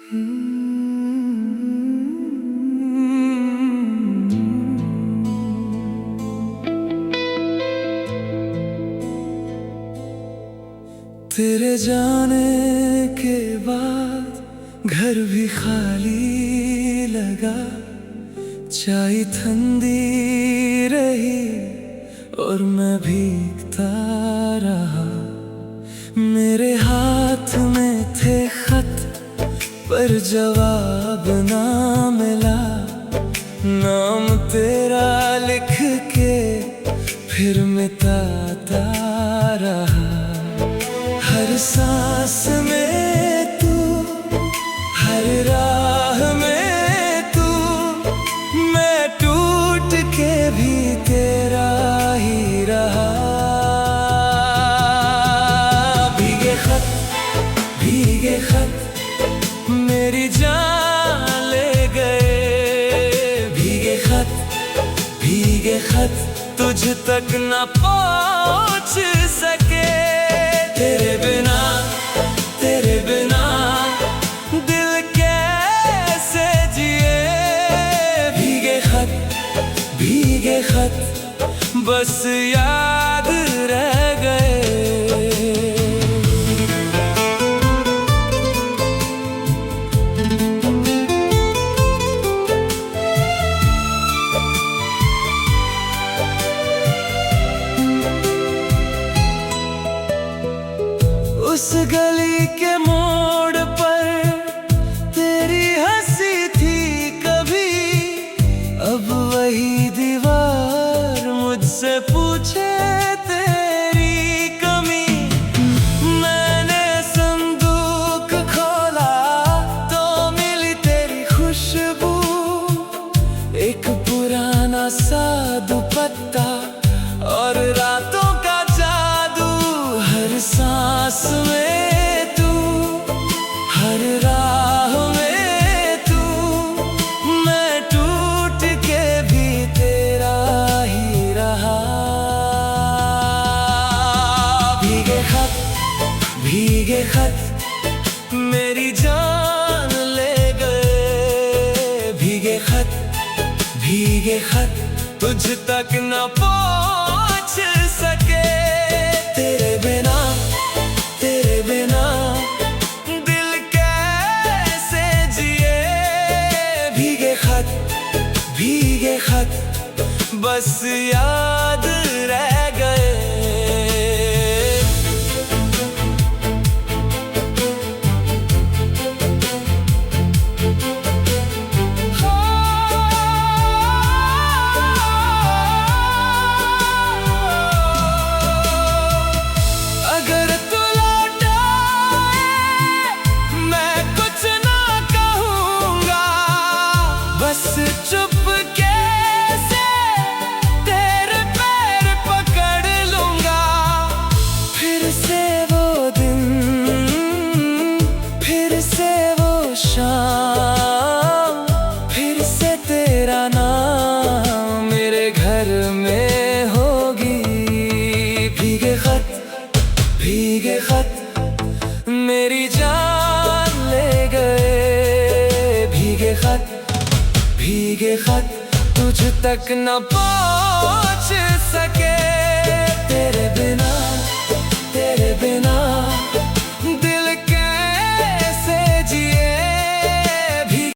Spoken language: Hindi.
तेरे जाने के बाद घर भी खाली लगा, चाय ठंडी रही और मैं भीगता रहा। मेरे हाथ में थे खत पर जवाब ना मिला, नाम तेरा लिख के फिर मिटाता रहा। हर सांस में तू, हर राह में तू, मैं टूट के भी तेरा ही रहा। भीगे खत, भीगे खत मेरी जान ले गए। भीगे खत, भीगे खत तुझ तक न पहुंच सके। तेरे बिना दिल कैसे जिए। भीगे खत बस याद रह गए। उस गली के मोड़ पर तेरी हंसी थी कभी, अब वही दीवार मुझसे पूछे तेरी कमी। मैंने संदूक खोला तो मिली तेरी खुशबू, एक पुराना सा दुपट्टा और रातों का जादू। हर सांस में तू, हर राह में तू, मैं टूट के भी तेरा ही रहा। भीगे खत, भीगे खत मेरी जान ले गए। भीगे खत, भीगे खत तुझ तक न पहुंच सके। तेरे बिना दिल कैसे जिए। भीगे खत बस याद रह गए। चुपके से तेरे पैर पकड़ लूंगा। फिर से वो दिन, फिर से वो शाम, फिर से तेरा नाम मेरे घर में होगी। भीगे खत, भीगे खत मेरी जान ले गए। भीगे खत, भीगे खत तुझ तक न पहुंच सके। तेरे बिना